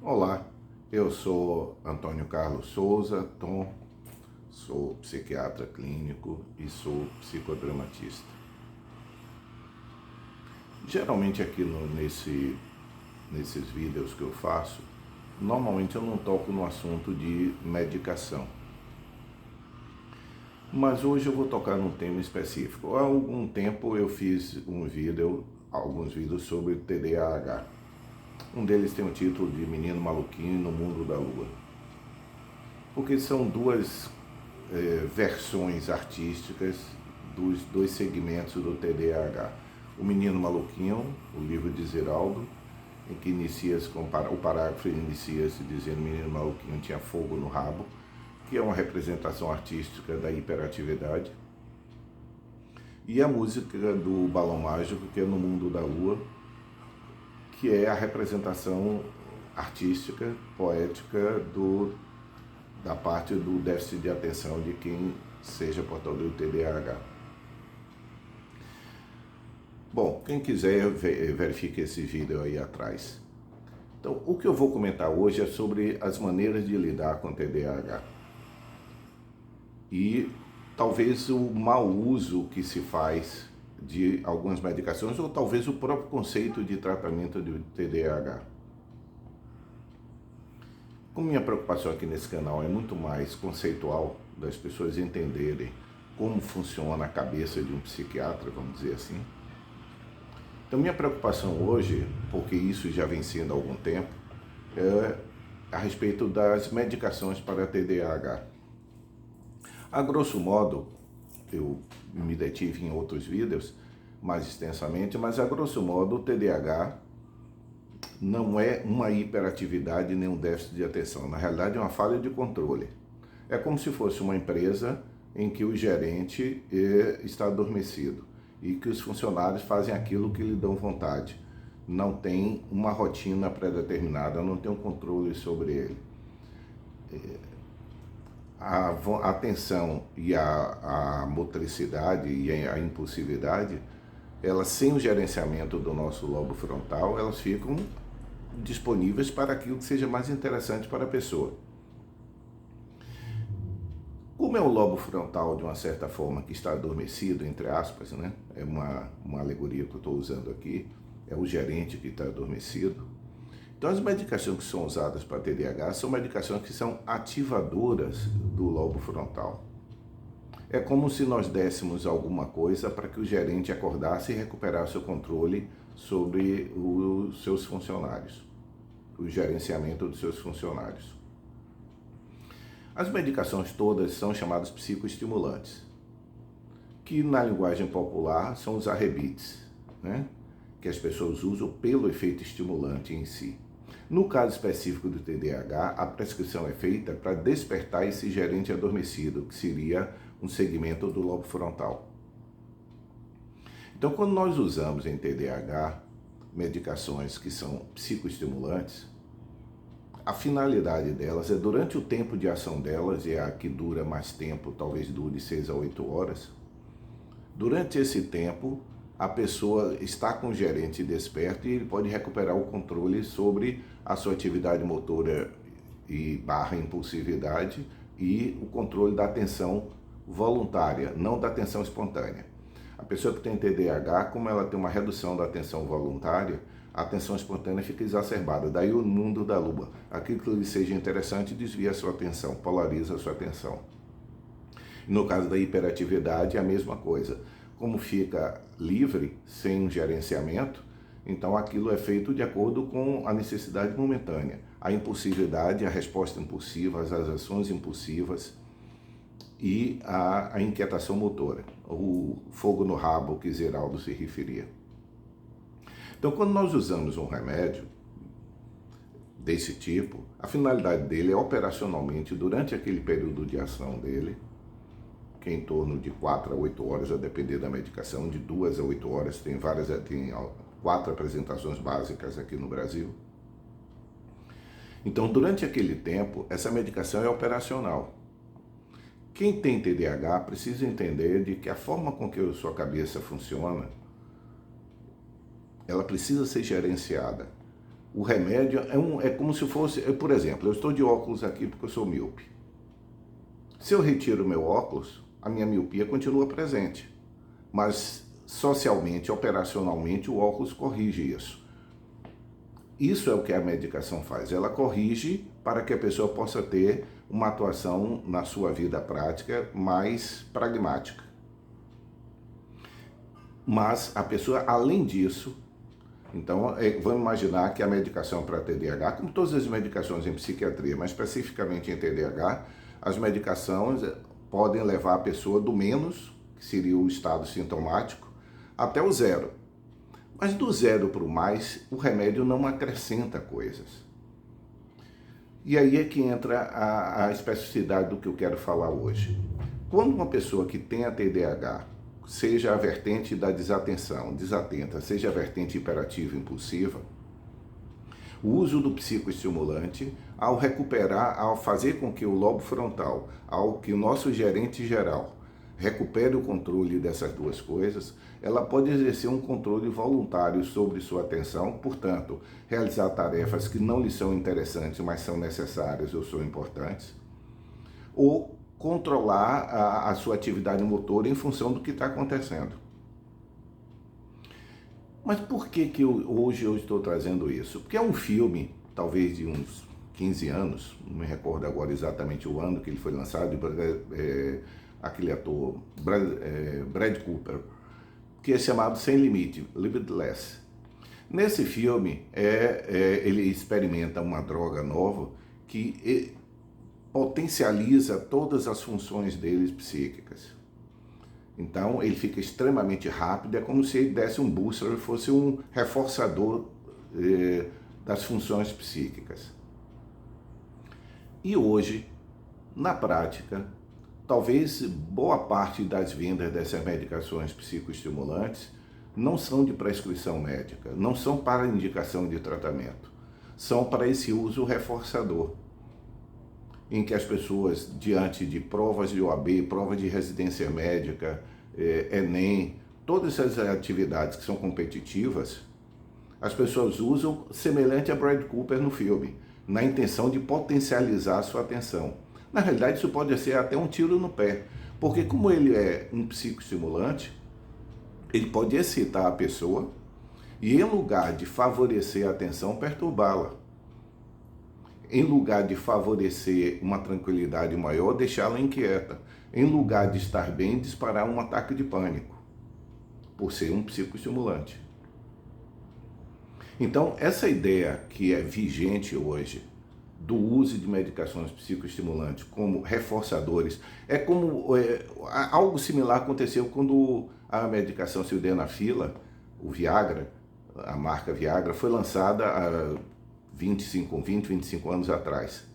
Olá, eu sou Antônio Carlos Souza, Tom, sou psiquiatra clínico e sou psicodramatista. Geralmente aqui nesses vídeos que eu faço, normalmente eu não toco no assunto de medicação. Mas hoje eu vou tocar num tema específico. Há algum tempo eu fiz alguns vídeos sobre TDAH. Um deles tem o título de Menino Maluquinho no Mundo da Lua. Porque são duas versões artísticas dos dois segmentos do TDAH. O Menino Maluquinho, o livro de Ziraldo, em que inicia-se com o parágrafo inicia-se dizendo Menino Maluquinho tinha fogo no rabo, que é uma representação artística da hiperatividade. E a música do Balão Mágico, que é No Mundo da Lua, que é a representação artística, poética da parte do déficit de atenção de quem seja portador do TDAH. Bom, quem quiser verifique esse vídeo aí atrás. Então, o que eu vou comentar hoje é sobre as maneiras de lidar com o TDAH. E talvez o mau uso que se faz de algumas medicações ou talvez o próprio conceito de tratamento do TDAH. Como minha preocupação aqui nesse canal é muito mais conceitual, das pessoas entenderem como funciona a cabeça de um psiquiatra, vamos dizer assim. Então minha preocupação hoje, porque isso já vem sendo há algum tempo, é a respeito das medicações para TDAH. A grosso modo, eu me detive em outros vídeos mais extensamente, mas a grosso modo o TDAH não é uma hiperatividade nem um déficit de atenção. Na realidade é uma falha de controle. É como se fosse uma empresa em que o gerente está adormecido e que os funcionários fazem aquilo que lhe dão vontade. Não tem uma rotina pré-determinada, não tem um controle sobre ele. A atenção e a motricidade e a impulsividade, elas sem o gerenciamento do nosso lobo frontal, elas ficam disponíveis para aquilo que seja mais interessante para a pessoa. Como é o lobo frontal, de uma certa forma, que está adormecido, entre aspas, né? É uma alegoria que eu estou usando aqui, é o gerente que está adormecido. Então, as medicações que são usadas para TDAH são medicações que são ativadoras do lobo frontal. É como se nós dessemos alguma coisa para que o gerente acordasse e recuperasse o controle sobre os seus funcionários, o gerenciamento dos seus funcionários. As medicações todas são chamadas psicoestimulantes, que na linguagem popular são os arrebites, né? Que as pessoas usam pelo efeito estimulante em si. No caso específico do TDAH, a prescrição é feita para despertar esse gerente adormecido, que seria um segmento do lobo frontal. Então, quando nós usamos em TDAH medicações que são psicoestimulantes, a finalidade delas é, durante o tempo de ação delas, e é a que dura mais tempo, talvez dure 6 a 8 horas, durante esse tempo, a pessoa está com o gerente desperto e ele pode recuperar o controle sobre a sua atividade motora e barra impulsividade e o controle da atenção voluntária, não da atenção espontânea. A pessoa que tem TDAH, como ela tem uma redução da atenção voluntária, a atenção espontânea fica exacerbada. Daí o mundo da lua. Aquilo que lhe seja interessante desvia a sua atenção, polariza a sua atenção. No caso da hiperatividade, é a mesma coisa. Como fica livre, sem um gerenciamento, então aquilo é feito de acordo com a necessidade momentânea. A impulsividade, a resposta impulsiva, as ações impulsivas e a inquietação motora, o fogo no rabo que Ziraldo se referia. Então, quando nós usamos um remédio desse tipo, a finalidade dele é operacionalmente, durante aquele período de ação dele, que é em torno de 4 a 8 horas, a depender da medicação, de 2 a 8 horas, tem 4 apresentações básicas aqui no Brasil. Então, durante aquele tempo, essa medicação é operacional. Quem tem TDAH precisa entender de que a forma com que a sua cabeça funciona, ela precisa ser gerenciada. O remédio é como se fosse, por exemplo, eu estou de óculos aqui porque eu sou míope. Se eu retiro o meu óculos, a minha miopia continua presente. Mas socialmente, operacionalmente, o óculos corrige isso. Isso é o que a medicação faz. Ela corrige para que a pessoa possa ter uma atuação na sua vida prática mais pragmática. Mas a pessoa, além disso, então vamos imaginar que a medicação para TDAH, como todas as medicações em psiquiatria, mas especificamente em TDAH, as medicações podem levar a pessoa do menos, que seria o estado sintomático, até o zero. Mas do zero para o mais, o remédio não acrescenta coisas. E aí é que entra a especificidade do que eu quero falar hoje. Quando uma pessoa que tem a TDAH, seja a vertente da desatenção, desatenta, seja a vertente hiperativa impulsiva, o uso do psicoestimulante, ao recuperar, ao fazer com que o lobo frontal, ao que o nosso gerente geral recupere o controle dessas duas coisas, ela pode exercer um controle voluntário sobre sua atenção, portanto, realizar tarefas que não lhe são interessantes, mas são necessárias ou são importantes, ou controlar a sua atividade motora em função do que está acontecendo. Mas por que hoje eu estou trazendo isso? Porque é um filme, talvez de uns 15 anos, não me recordo agora exatamente o ano que ele foi lançado, aquele ator Brad Cooper, que é chamado Sem Limite, Limitless. Nesse filme, ele experimenta uma droga nova que potencializa todas as funções dele psíquicas. Então, ele fica extremamente rápido, é como se ele desse um booster, fosse um reforçador das funções psíquicas. E hoje, na prática, talvez boa parte das vendas dessas medicações psicoestimulantes não são de prescrição médica, não são para indicação de tratamento, são para esse uso reforçador, em que as pessoas, diante de provas de OAB, provas de residência médica, Enem, todas essas atividades que são competitivas, as pessoas usam semelhante a Brad Cooper no filme, na intenção de potencializar a sua atenção. Na realidade, isso pode ser até um tiro no pé, porque como ele é um psicoestimulante, ele pode excitar a pessoa e, em lugar de favorecer a atenção, perturbá-la. Em lugar de favorecer uma tranquilidade maior, deixá-la inquieta. Em lugar de estar bem, disparar um ataque de pânico, por ser um psicoestimulante. Então, essa ideia que é vigente hoje, do uso de medicações psicoestimulantes como reforçadores, algo similar aconteceu quando a medicação sildenafila, o Viagra, a marca Viagra, foi lançada há 25 anos atrás.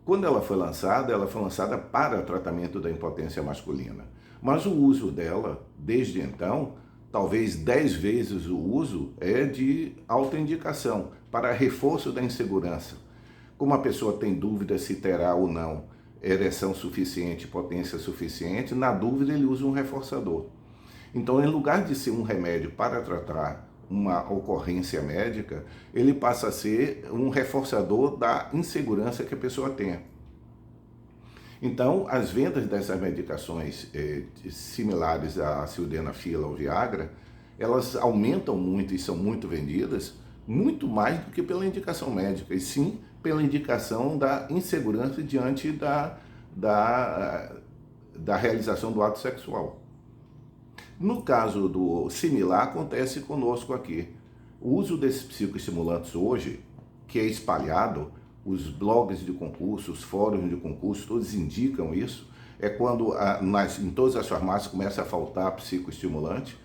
Quando ela foi lançada para tratamento da impotência masculina. Mas o uso dela, desde então, talvez 10 vezes o uso é de autoindicação, para reforço da insegurança. Como a pessoa tem dúvida se terá ou não ereção suficiente, potência suficiente, na dúvida ele usa um reforçador. Então, em lugar de ser um remédio para tratar uma ocorrência médica, ele passa a ser um reforçador da insegurança que a pessoa tem. Então, as vendas dessas medicações similares à sildenafila ou Viagra, elas aumentam muito e são muito vendidas, muito mais do que pela indicação médica, e sim pela indicação da insegurança diante da realização do ato sexual. No caso do similar, acontece conosco aqui. O uso desses psicoestimulantes hoje, que é espalhado, os blogs de concurso, os fóruns de concurso, todos indicam isso, é quando em todas as farmácias começa a faltar psicoestimulante,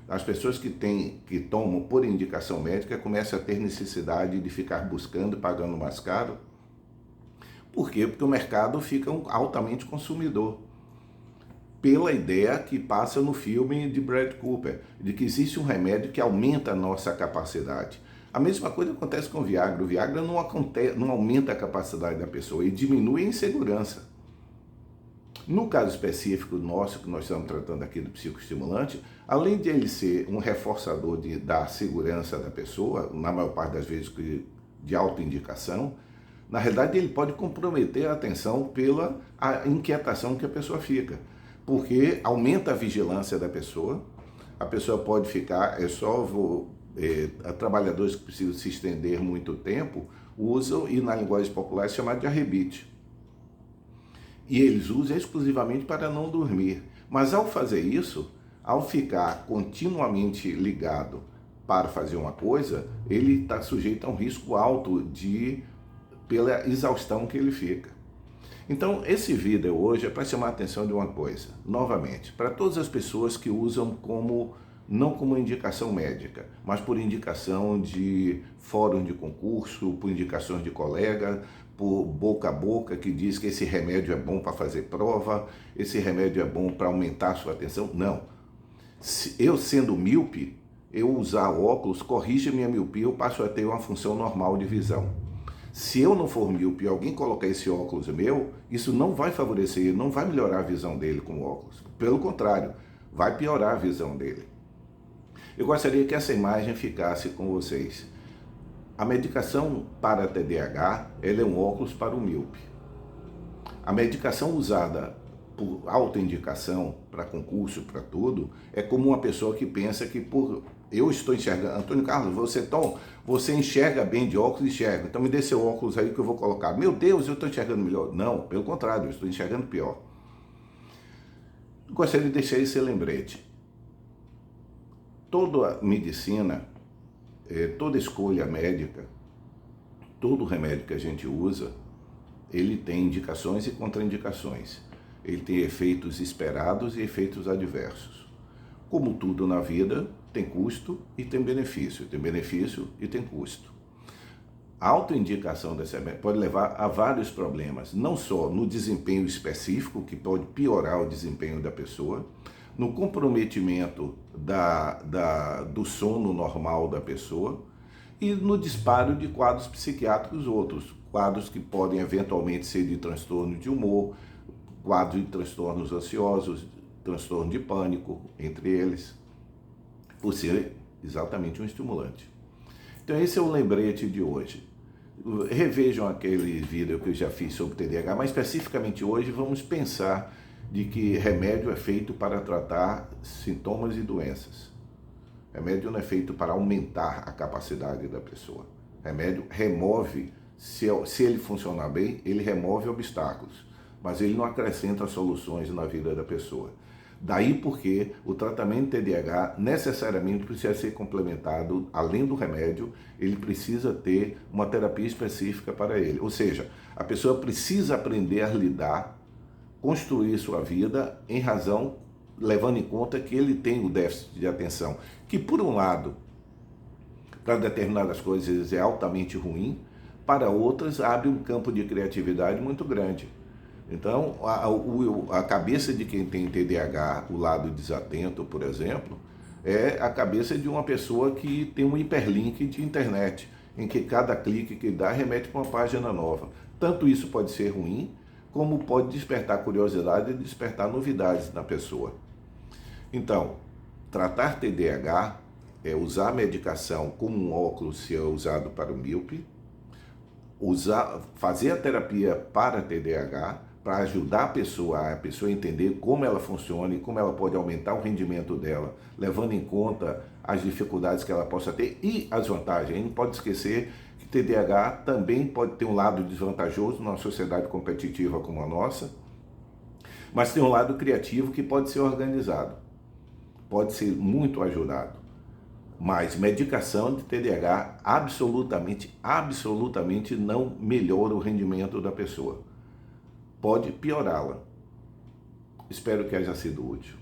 as pessoas que tomam por indicação médica começam a ter necessidade de ficar buscando, pagando mais caro. Por quê? Porque o mercado fica altamente consumidor. Pela ideia que passa no filme de Brad Cooper, de que existe um remédio que aumenta a nossa capacidade. A mesma coisa acontece com o Viagra. O Viagra não aumenta a capacidade da pessoa, ele diminui a insegurança. No caso específico nosso, que nós estamos tratando aqui do psicoestimulante, além de ele ser um reforçador da segurança da pessoa, na maior parte das vezes de autoindicação, na realidade ele pode comprometer a atenção pela inquietação que a pessoa fica, porque aumenta a vigilância da pessoa, a pessoa pode ficar, trabalhadores que precisam se estender muito tempo, usam, e na linguagem popular é chamado de arrebite. E eles usam exclusivamente para não dormir. Mas ao fazer isso, ao ficar continuamente ligado para fazer uma coisa, ele está sujeito a um risco alto pela exaustão que ele fica. Então, esse vídeo hoje é para chamar a atenção de uma coisa, novamente, para todas as pessoas que usam não como indicação médica, mas por indicação de fórum de concurso, por indicações de colega, por boca a boca, que diz que esse remédio é bom para fazer prova, esse remédio é bom para aumentar a sua atenção. Não. Eu sendo míope, eu usar óculos corrige a minha miopia, eu passo a ter uma função normal de visão. Se eu não for míope e alguém colocar esse óculos meu, isso não vai favorecer, não vai melhorar a visão dele com o óculos. Pelo contrário, vai piorar a visão dele. Eu gostaria que essa imagem ficasse com vocês. A medicação para TDAH, ela é um óculos para o míope. A medicação usada por autoindicação, para concurso, para tudo, é como uma pessoa que pensa que eu estou enxergando, Antônio Carlos, você enxerga bem de óculos, enxerga, então me dê seu óculos aí que eu vou colocar. Meu Deus, eu estou enxergando melhor. Não, pelo contrário, eu estou enxergando pior. Gostaria de deixar esse lembrete. Toda medicina, toda escolha médica, todo remédio que a gente usa, ele tem indicações e contraindicações. Ele tem efeitos esperados e efeitos adversos. Como tudo na vida, tem custo e tem benefício. Tem benefício e tem custo. A autoindicação desse remédio pode levar a vários problemas, não só no desempenho específico, que pode piorar o desempenho da pessoa, no comprometimento do sono normal da pessoa e no disparo de quadros psiquiátricos outros, quadros que podem eventualmente ser de transtorno de humor, quadros de transtornos ansiosos, transtorno de pânico, entre eles, por ser exatamente um estimulante. Então esse é o lembrete de hoje. Revejam aquele vídeo que eu já fiz sobre TDAH, mas especificamente hoje vamos pensar de que remédio é feito para tratar sintomas e doenças. Remédio não é feito para aumentar a capacidade da pessoa. Remédio remove, se ele funcionar bem, ele remove obstáculos, mas ele não acrescenta soluções na vida da pessoa. Daí porque o tratamento TDAH necessariamente precisa ser complementado, além do remédio, ele precisa ter uma terapia específica para ele. Ou seja, a pessoa precisa aprender a lidar, construir sua vida em razão, levando em conta que ele tem o déficit de atenção, que por um lado, para determinadas coisas é altamente ruim, para outras abre um campo de criatividade muito grande. Então, a cabeça de quem tem TDAH, o lado desatento, por exemplo, é a cabeça de uma pessoa que tem um hiperlink de internet, em que cada clique que dá remete para uma página nova. Tanto isso pode ser ruim, como pode despertar curiosidade e despertar novidades na pessoa. Então, tratar TDAH é usar a medicação como um óculos se é usado para o míope, fazer a terapia para TDAH, para ajudar a pessoa a entender como ela funciona e como ela pode aumentar o rendimento dela, levando em conta as dificuldades que ela possa ter e as vantagens. A gente não pode esquecer que TDAH também pode ter um lado desvantajoso numa sociedade competitiva como a nossa, mas tem um lado criativo que pode ser organizado, pode ser muito ajudado. Mas medicação de TDAH absolutamente não melhora o rendimento da pessoa. Pode piorá-la. Espero que haja sido útil.